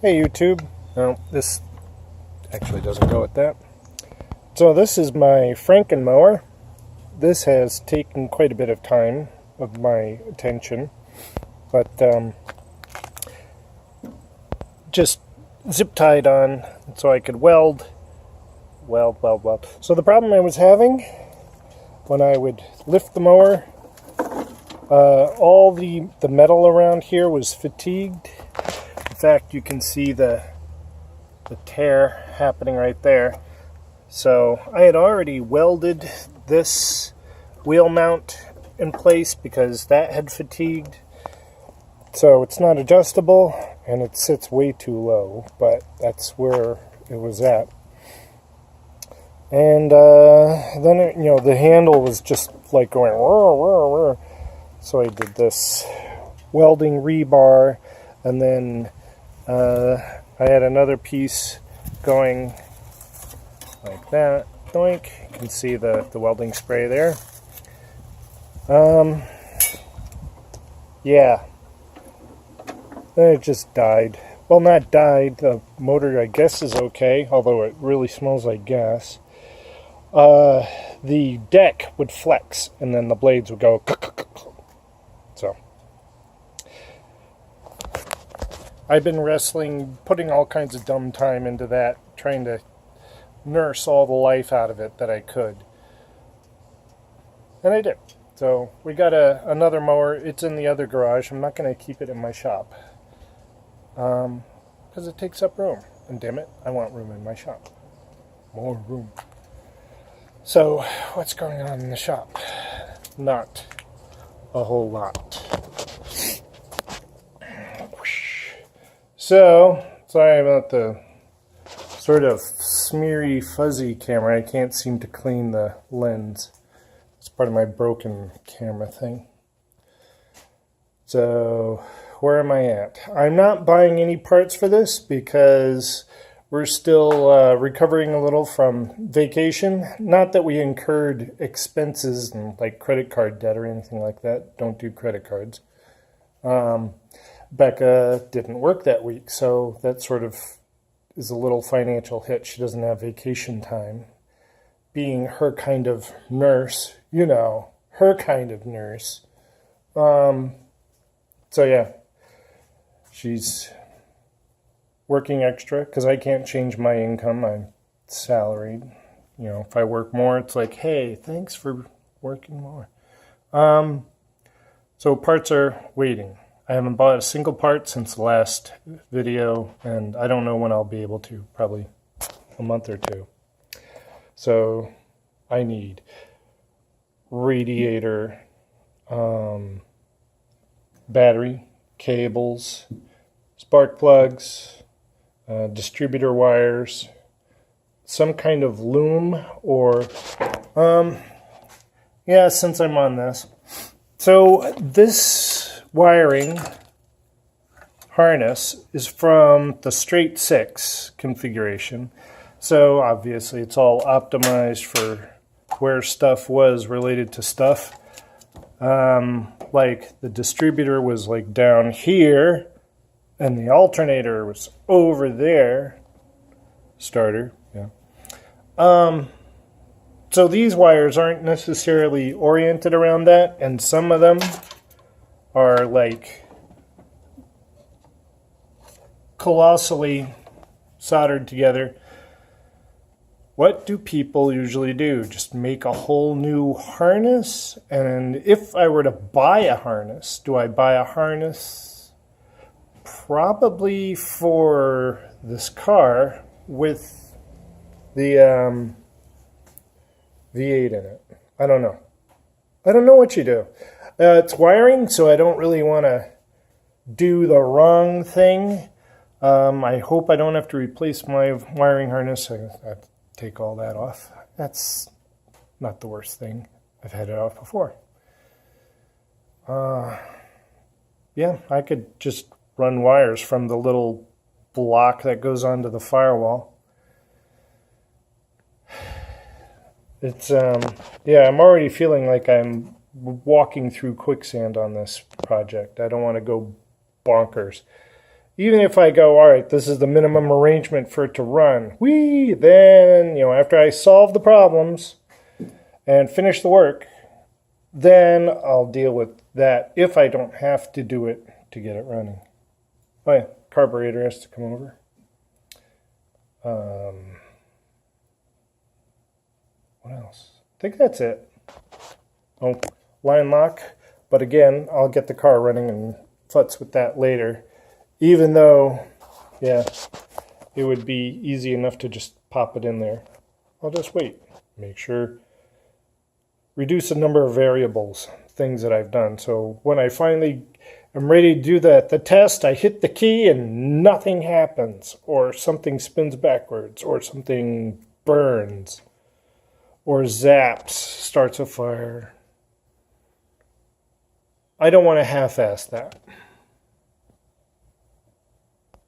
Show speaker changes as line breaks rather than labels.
Hey YouTube. No, this actually doesn't go with that. So this is my Frankenmower. This has taken quite a bit of time of my attention, but just zip tied on so I could weld. So the problem I was having when I would lift the mower, all the metal around here was fatigued. In fact, you can see the tear happening right there. So I had already welded this wheel mount in place because that had fatigued. So it's not adjustable and it sits way too low, but that's where it was at. And then the handle was just like going whir, whir, whir. So I did this welding rebar, and then I had another piece going like that. Doink. You can see the welding spray there. Yeah. Then it just died. Well, not died. The motor, I guess, is okay, although it really smells like gas. The deck would flex, and then the blades would go. So I've been wrestling, putting all kinds of dumb time into that, trying to nurse all the life out of it that I could. And I did. So we got another mower. It's in the other garage. I'm not going to keep it in my shop because it takes up room. And damn it, I want room in my shop. More room. So what's going on in the shop? Not a whole lot. So, sorry about the sort of smeary, fuzzy camera. I can't seem to clean the lens. It's part of my broken camera thing. So, where am I at? I'm not buying any parts for this because we're still recovering a little from vacation. Not that we incurred expenses and like credit card debt or anything like that. Don't do credit cards. Becca didn't work that week, so that sort of is a little financial hit. She doesn't have vacation time. Being her kind of nurse, her kind of nurse. So yeah, she's working extra because I can't change my income. I'm salaried. If I work more, it's like, hey, thanks for working more. So parts are waiting. I haven't bought a single part since the last video, and I don't know when I'll be able to, probably a month or two. So I need radiator, battery, cables, spark plugs, distributor wires, some kind of loom, or, yeah, since I'm on this. So this wiring harness is from the straight 6 configuration. So obviously it's all optimized for where stuff was related to stuff. Like the distributor was like down here and the alternator was over there. Starter, yeah. So these wires aren't necessarily oriented around that, and some of them are like colossally soldered together. What do people usually do? Just make a whole new harness? And if I were to buy a harness, do I buy a harness probably for this car with the V8 in it? I don't know. I don't know what you do. It's wiring, so I don't really want to do the wrong thing. I hope I don't have to replace my wiring harness. I have to take all that off. That's not the worst thing. I've had it off before. Yeah, I could just run wires from the little block that goes onto the firewall. It's, yeah, I'm already feeling like I'm walking through quicksand on this project. I don't want to go bonkers. Even if I go, all right, this is the minimum arrangement for it to run, then, after I solve the problems and finish the work, then I'll deal with that if I don't have to do it to get it running. Oh yeah, carburetor has to come over. What else? I think that's it. Oh, line lock. But again, I'll get the car running and futz with that later. Even though, yeah, it would be easy enough to just pop it in there. I'll just wait. Make sure. Reduce the number of variables, things that I've done. So when I finally am ready to do the test, I hit the key and nothing happens. Or something spins backwards. Or something burns. Or zaps, starts a fire. I don't want to half-ass that.